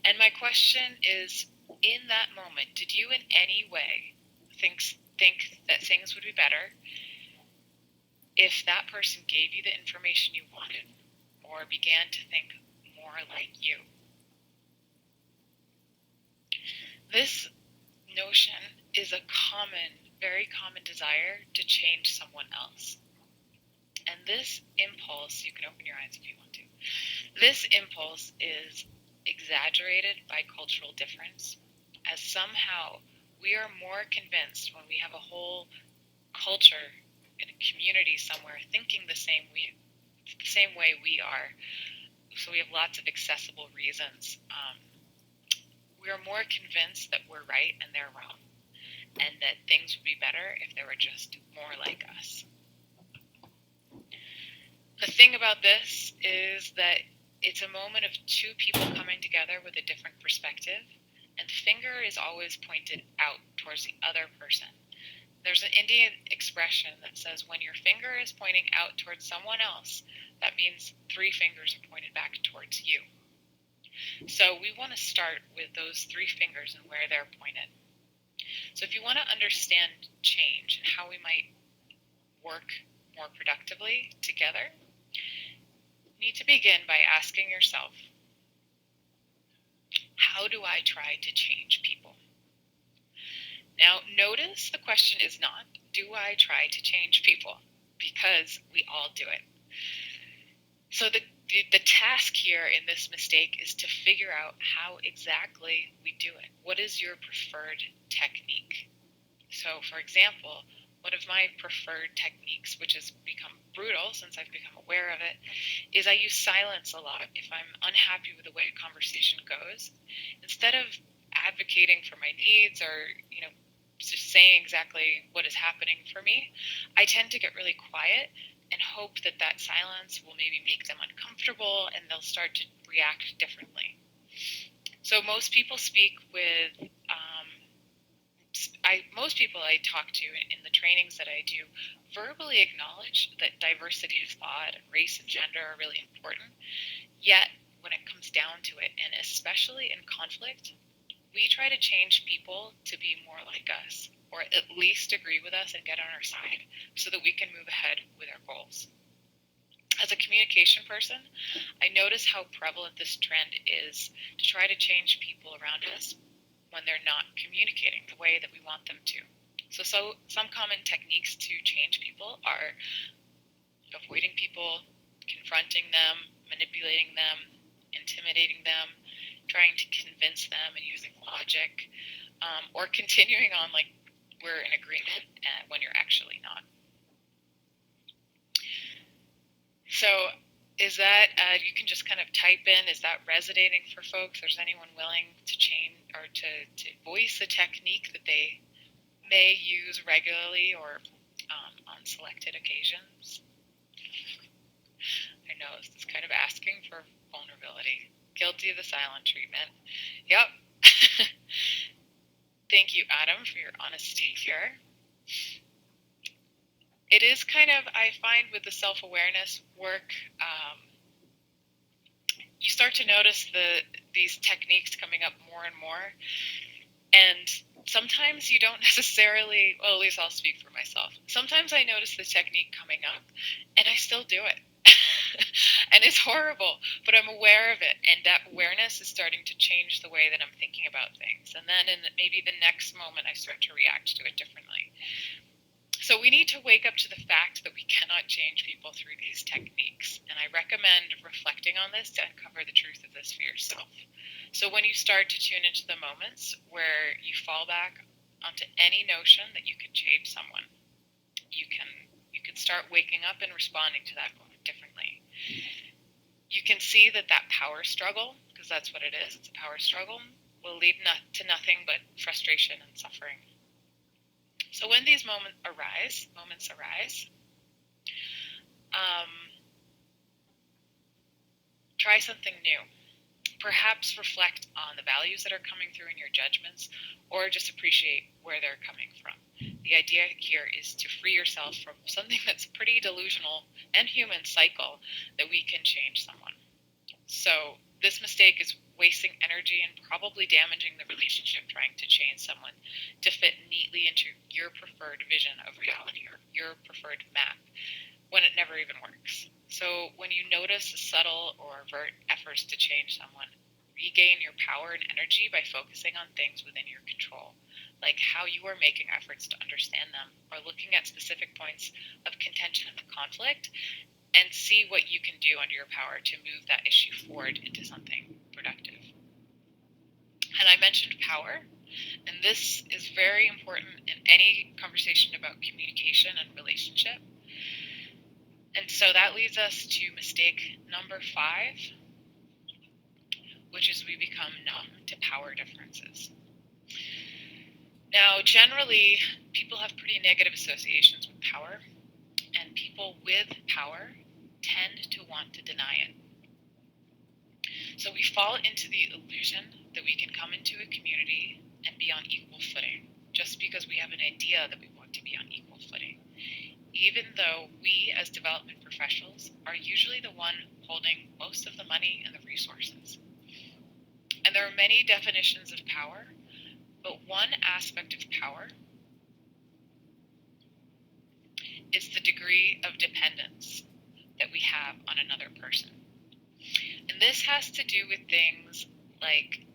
And my question is, in that moment, did you in any way think that things would be better if that person gave you the information you wanted or began to think more like you? This notion is a very common desire to change someone else. And this impulse, you can open your eyes if you want to, this impulse is exaggerated by cultural difference, as somehow we are more convinced when we have a whole culture in a community somewhere thinking the same way we are. So we have lots of accessible reasons. We are more convinced that we're right and they're wrong, and that things would be better if they were just more like us. The thing about this is that it's a moment of 2 people coming together with a different perspective, and the finger is always pointed out towards the other person. There's an Indian expression that says when your finger is pointing out towards someone else, that means 3 fingers are pointed back towards you. So we want to start with those 3 fingers and where they're pointed. So if you want to understand change and how we might work more productively together, you need to begin by asking yourself, how do I try to change people? Now, notice the question is not, do I try to change people? Because we all do it. So the task here in this mistake is to figure out how exactly we do it. What is your preferred technique? So, for example, one of my preferred techniques, which has become brutal since I've become aware of it, is I use silence a lot. If I'm unhappy with the way a conversation goes, instead of advocating for my needs or, just saying exactly what is happening for me, I tend to get really quiet and hope that that silence will maybe make them uncomfortable and they'll start to react differently. So most people speak with, most people I talk to in the trainings that I do verbally acknowledge that diversity of thought and race and gender are really important. Yet, when it comes down to it, and especially in conflict, we try to change people to be more like us, or at least agree with us and get on our side so that we can move ahead with our goals. As a communication person, I notice how prevalent this trend is to try to change people around us when they're not communicating the way that we want them to. So some common techniques to change people are avoiding people, confronting them, manipulating them, intimidating them, trying to convince them and using logic, or continuing on like we're in agreement when you're actually not. So is that, you can just kind of type in, is that resonating for folks? Is anyone willing to change or to voice a technique that they may use regularly or on selected occasions? I know this is kind of asking for vulnerability. Guilty of the silent treatment. Yep. Thank you, Adam, for your honesty here. It is kind of, I find with the self-awareness work, you start to notice these techniques coming up more and more. And sometimes you don't necessarily, well, at least I'll speak for myself. Sometimes I notice the technique coming up and I still do it. And it's horrible, but I'm aware of it. And that awareness is starting to change the way that I'm thinking about things. And then in maybe the next moment, I start to react to it differently. So we need to wake up to the fact that we cannot change people through these techniques. And I recommend reflecting on this to uncover the truth of this for yourself. So when you start to tune into the moments where you fall back onto any notion that you can change someone, you can start waking up and responding to that moment differently. You can see that power struggle, because that's what it is, it's a power struggle, will lead to nothing but frustration and suffering. So when these moments arise, try something new. Perhaps reflect on the values that are coming through in your judgments, or just appreciate where they're coming from. The idea here is to free yourself from something that's pretty delusional and human cycle that we can change someone. So this mistake is wasting energy and probably damaging the relationship trying to change someone to fit neatly into your preferred vision of reality or your preferred map when it never even works. So when you notice the subtle or overt efforts to change someone, regain your power and energy by focusing on things within your control, like how you are making efforts to understand them or looking at specific points of contention and conflict, and see what you can do under your power to move that issue forward into something productive. And I mentioned power, and this is very important in any conversation about communication and relationship. And so that leads us to mistake number 5, which is we become numb to power differences. Now, generally, people have pretty negative associations with power, and people with power tend to want to deny it. So we fall into the illusion that we can come into a community and be on equal footing, just because we have an idea that we want to be on equal footing, even though we, as development professionals, are usually the one holding most of the money and the resources. And there are many definitions of power, but one aspect of power is the degree of dependence that we have on another person. And this has to do with things like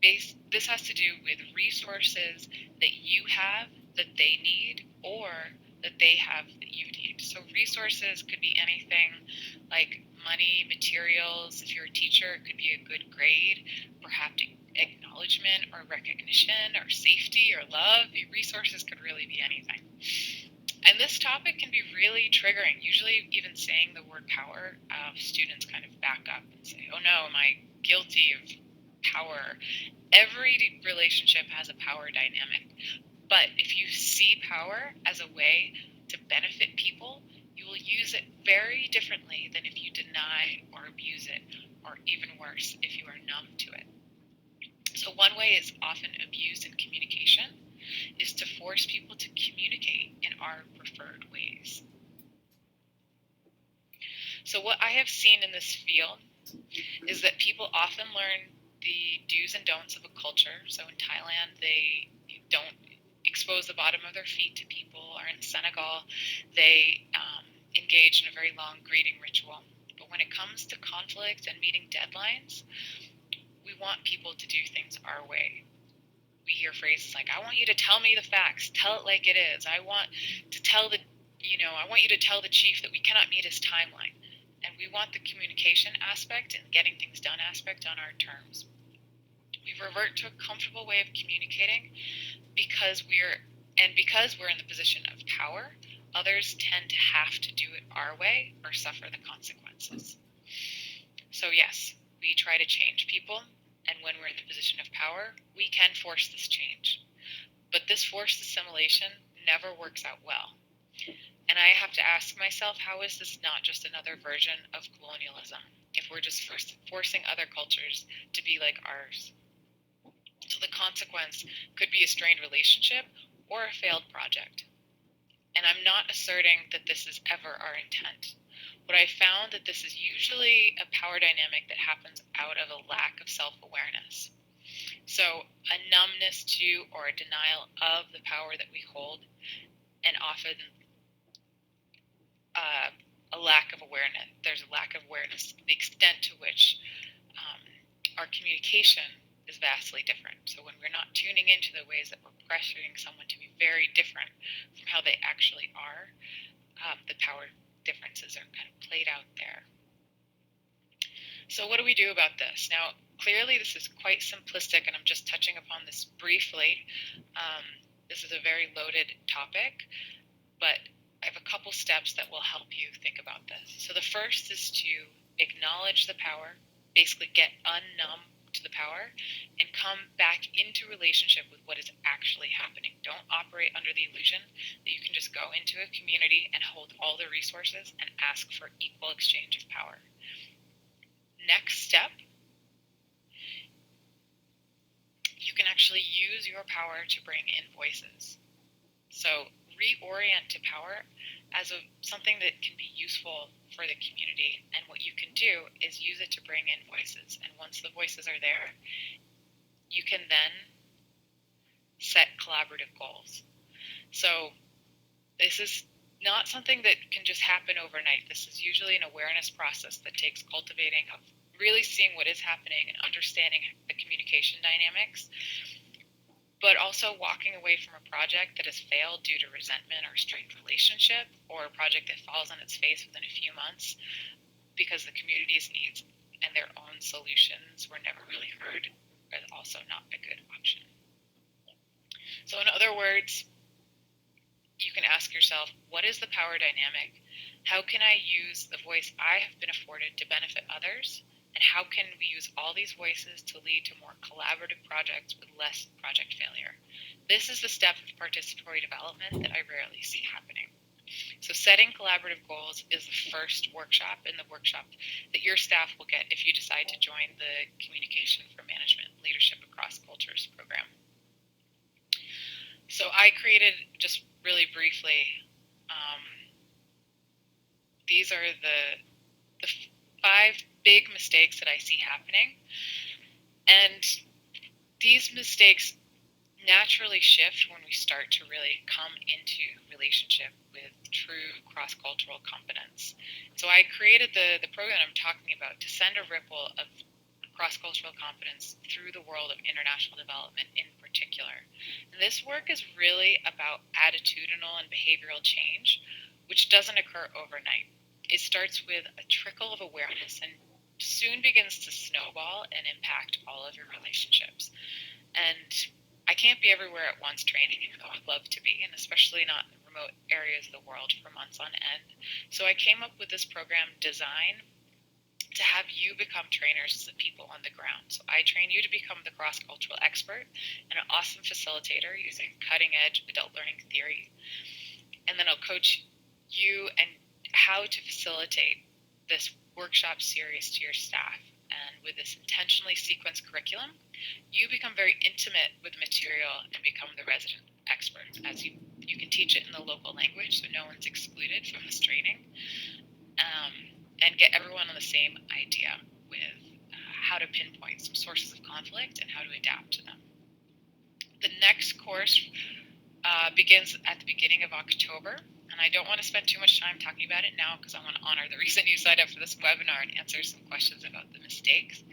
this has to do with resources that you have that they need, or that they have that you need. So resources could be anything like money, materials. If you're a teacher, it could be a good grade, perhaps acknowledgement or recognition or safety or love. Resources could really be anything. And this topic can be really triggering. Usually even saying the word power, students kind of back up and say, oh no, am I guilty of power? Every relationship has a power dynamic. But if you see power as a way to benefit people, you will use it very differently than if you deny or abuse it, or even worse, if you are numb to it. So one way is often abused in communication is to force people to communicate in our preferred ways. So what I have seen in this field is that people often learn the do's and don'ts of a culture. So in Thailand, they don't expose the bottom of their feet to people, or in Senegal, they engage in a very long greeting ritual. But when it comes to conflict and meeting deadlines, we want people to do things our way. We hear phrases like, I want you to tell me the facts, tell it like it is. I want you to tell the chief that we cannot meet his timeline. And we want the communication aspect and getting things done aspect on our terms. We revert to a comfortable way of communicating because we're in the position of power. Others tend to have to do it our way or suffer the consequences. So yes, we try to change people, and when we're in the position of power, we can force this change. But this forced assimilation never works out well. And I have to ask myself, how is this not just another version of colonialism if we're just forcing other cultures to be like ours? So the consequence could be a strained relationship or a failed project. And I'm not asserting that this is ever our intent. What I found that this is usually a power dynamic that happens out of a lack of self-awareness. So a numbness to or a denial of the power that we hold, and often a lack of awareness. There's a lack of awareness, the extent to which our communication is vastly different. So when we're not tuning into the ways that we're pressuring someone to be very different from how they actually are, the power differences are kind of played out there. So what do we do about this? Now, clearly this is quite simplistic, and I'm just touching upon this briefly. This is a very loaded topic, but I have a couple steps that will help you think about this. So the first is to acknowledge the power, basically get unnumb to the power, and come back into relationship with what is actually happening. Don't operate under the illusion that you can just go into a community and hold all the resources and ask for equal exchange of power. Next step, you can actually use your power to bring in voices. So reorient to power as something that can be useful for the community, and what you can do is use it to bring in voices. And once the voices are there, you can then set collaborative goals. So this is not something that can just happen overnight. This is usually an awareness process that takes cultivating of really seeing what is happening and understanding the communication dynamics, but also walking away from a project that has failed due to resentment or strained relationship, or a project that falls on its face within a few months because the community's needs and their own solutions were never really heard, is also not a good option. So in other words, you can ask yourself, what is the power dynamic? How can I use the voice I have been afforded to benefit others? And how can we use all these voices to lead to more collaborative projects with less project failure? This is the step of participatory development that I rarely see happening. So setting collaborative goals is the first workshop in the workshop that your staff will get if you decide to join the Communication for Management Leadership Across Cultures program. So I created, just really briefly, these are the 5 big mistakes that I see happening. And these mistakes naturally shift when we start to really come into relationship with true cross-cultural competence. So I created the program I'm talking about to send a ripple of cross-cultural competence through the world of international development in particular. And this work is really about attitudinal and behavioral change, which doesn't occur overnight. It starts with a trickle of awareness and soon begins to snowball and impact all of your relationships. And I can't be everywhere at once training, even though I'd love to be, and especially not in remote areas of the world for months on end. So I came up with this program designed to have you become trainers as the people on the ground. So I train you to become the cross-cultural expert and an awesome facilitator using cutting-edge adult learning theory. And then I'll coach you and how to facilitate this workshop series to your staff. And with this intentionally sequenced curriculum, you become very intimate with the material and become the resident expert, as you can teach it in the local language, so no one's excluded from this training. And get everyone on the same idea with how to pinpoint some sources of conflict and how to adapt to them. The next course begins at the beginning of October, and I don't want to spend too much time talking about it now because I want to honor the reason you signed up for this webinar and answer some questions about the mistakes.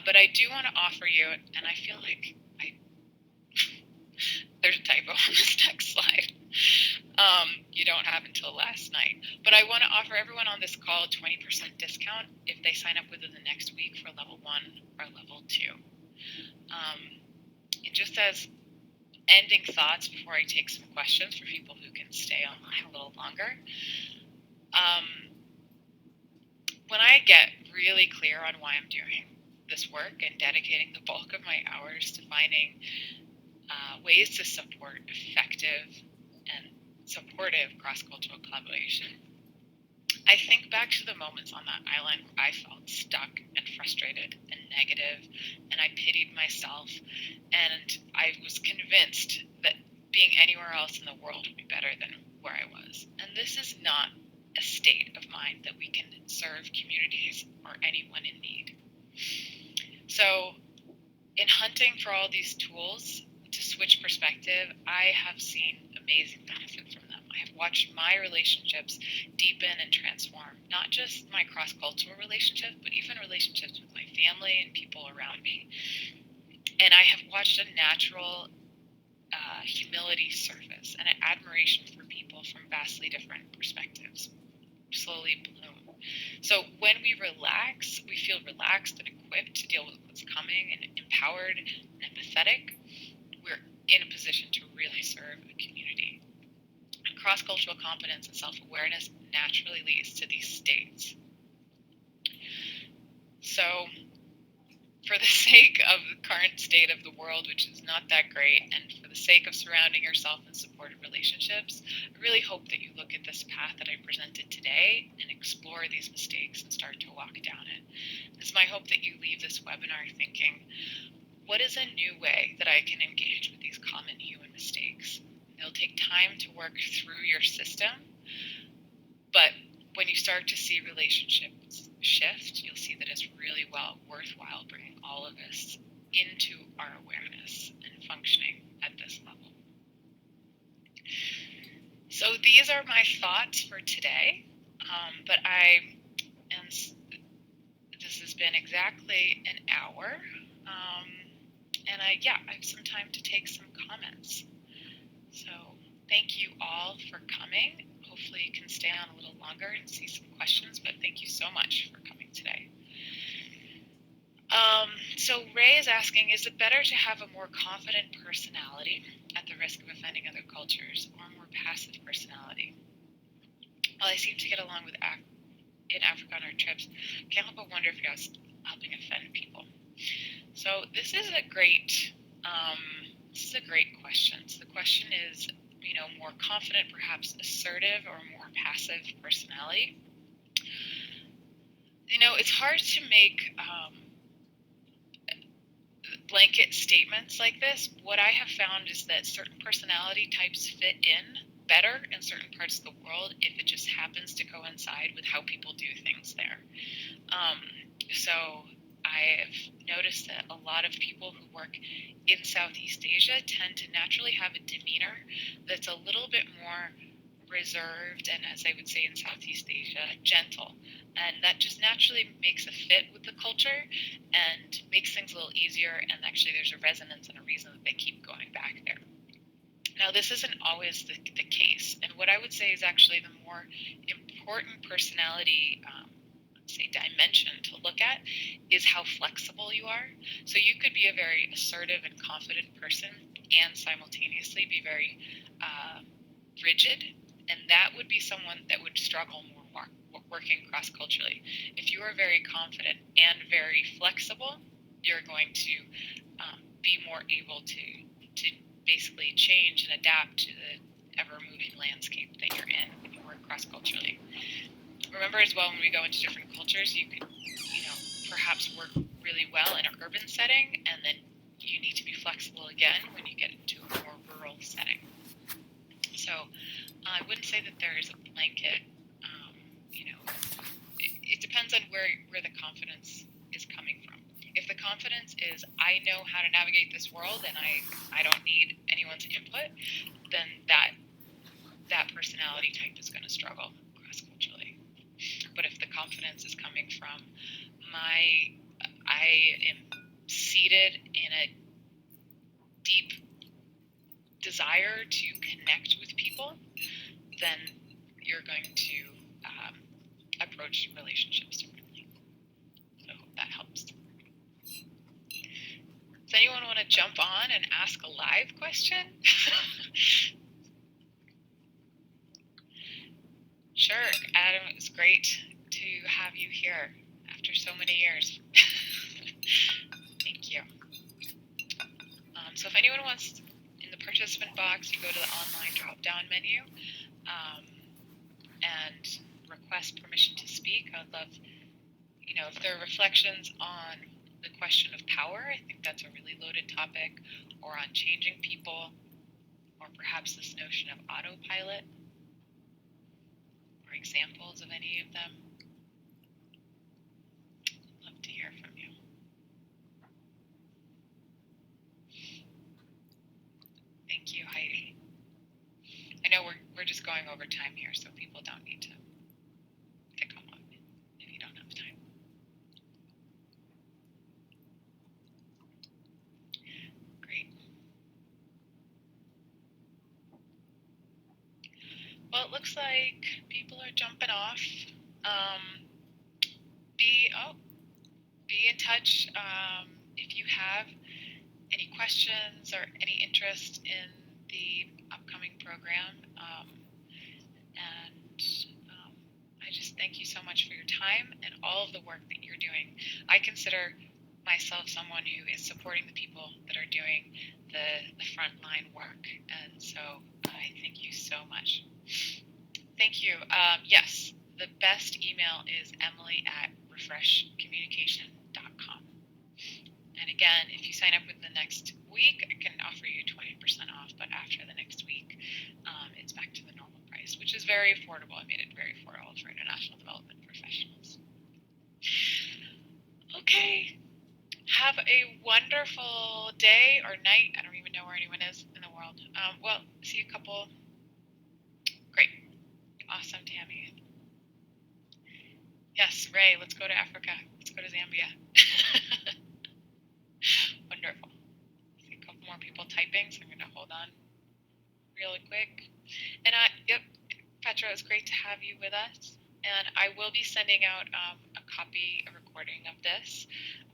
But I do want to offer you, and I feel like there's a typo on this next slide. You don't have until last night. But I want to offer everyone on this call a 20% discount if they sign up within the next week for level 1 or level 2. And just as ending thoughts before I take some questions for people who can stay online a little longer, when I get really clear on why I'm doing this work and dedicating the bulk of my hours to finding ways to support effective and supportive cross-cultural collaboration, I think back to the moments on that island where I felt stuck and frustrated and negative, and I pitied myself, and I was convinced that being anywhere else in the world would be better than where I was. And this is not a state of mind that we can serve communities or anyone in need. So in hunting for all these tools to switch perspective, I have seen amazing benefit from them. I have watched my relationships deepen and transform, not just my cross-cultural relationships, but even relationships with my family and people around me. And I have watched a natural humility surface and an admiration for people from vastly different perspectives slowly bloom. So when we relax, we feel relaxed and equipped to deal with what's coming and empowered and empathetic. We're in a position to really serve a community. And cross-cultural competence and self-awareness naturally leads to these states. So for the sake of the current state of the world, which is not that great, and for the sake of surrounding yourself in supportive relationships, I really hope that you look at this path that I presented today and explore these mistakes and start to walk down it. It's my hope that you leave this webinar thinking, what is a new way that I can engage with these common human mistakes? It'll take time to work through your system, but when you start to see relationships shift, you'll see that it's really worthwhile bringing all of us into our awareness and functioning at this level. So these are my thoughts for today, but this has been exactly an hour, and I have some time to take some comments. So thank you all for coming. Hopefully you can stay on a little longer and see some questions, but thank you so much for coming today. So Ray is asking, is it better to have a more confident personality at the risk of offending other cultures, or a more passive personality? Well, I seem to get along with in Africa on our trips. Can't help but wonder if I was helping offend people. So this is a great question. So the question is, more confident, perhaps assertive, or more passive personality. It's hard to make blanket statements like this. What I have found is that certain personality types fit in better in certain parts of the world if it just happens to coincide with how people do things there. So I have noticed that a lot of people who work in Southeast Asia tend to naturally have a demeanor that's a little bit more reserved, and as I would say in Southeast Asia, gentle. And that just naturally makes a fit with the culture and makes things a little easier, and actually there's a resonance and a reason that they keep going back there. Now, this isn't always the case, and what I would say is actually the more important personality say dimension to look at is how flexible you are. So you could be a very assertive and confident person and simultaneously be very rigid, and that would be someone that would struggle more working cross-culturally. If you are very confident and very flexible, you're going to be more able to basically change and adapt to the ever-moving landscape that you're in when you work cross-culturally. Remember as well, when we go into different cultures, you could, perhaps work really well in an urban setting, and then you need to be flexible again when you get into a more rural setting. So I wouldn't say that there is a blanket, it depends on where the confidence is coming from. If the confidence is, I know how to navigate this world and I don't need anyone's input, then that personality type is going to struggle cross-culturally. But if the confidence is coming from I am seated in a deep desire to connect with people, then you're going to approach relationships differently. So I hope that helps. Does anyone want to jump on and ask a live question? Sure, Adam, it was great to have you here after so many years. Thank you. So if anyone wants, in the participant box, you go to the online drop-down menu and request permission to speak. I'd love, if there are reflections on the question of power, I think that's a really loaded topic, or on changing people, or perhaps this notion of autopilot, or examples of any of them. I'd love to hear from you. Thank you, Heidi. I know we're just going over time here, so people don't need to come up if you don't have time. Great. Well, it looks like people are jumping off. Be in touch if you have any questions or any interest in the upcoming program. I just thank you so much for your time and all of the work that you're doing. I consider myself someone who is supporting the people that are doing the frontline work, and so I thank you so much. Thank you. Yes, the best email is emily@refreshcommunication.com. And again, if you sign up within the next week, I can offer you 20% off, but after the next week, it's back to the normal price, which is very affordable. I made it very affordable for international development professionals. Okay. Have a wonderful day or night. I don't even know where anyone is in the world. Well, see a couple. Great. Awesome, Tammy. Yes, Ray, let's go to Africa. Let's go to Zambia. Wonderful. See a couple more people typing, so I'm going to hold on really quick. And yep, Petra, it's great to have you with us. And I will be sending out a recording of this.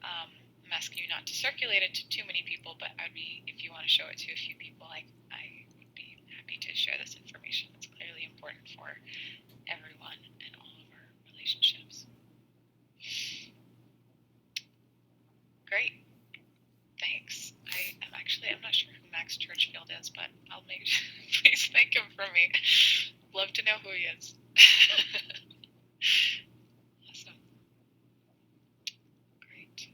I'm asking you not to circulate it to too many people, but if you want to show it to a few people, I would be happy to share this information. It's clearly important for everyone and all of our relationships. Great. Thanks. I'm not sure who Max Churchfield is, but I'll make sure, please thank him for me. Love to know who he is. Awesome. Great.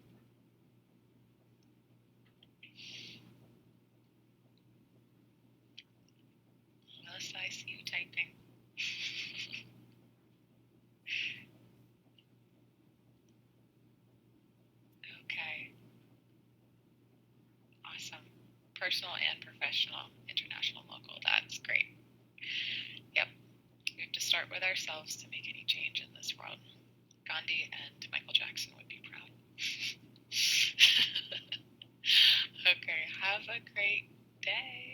Melissa, I see you typing. Okay. Awesome. Personal and professional, international, local. That's great. Yep. start with ourselves to make any change in this world. Gandhi and Michael Jackson would be proud. Okay, have a great day.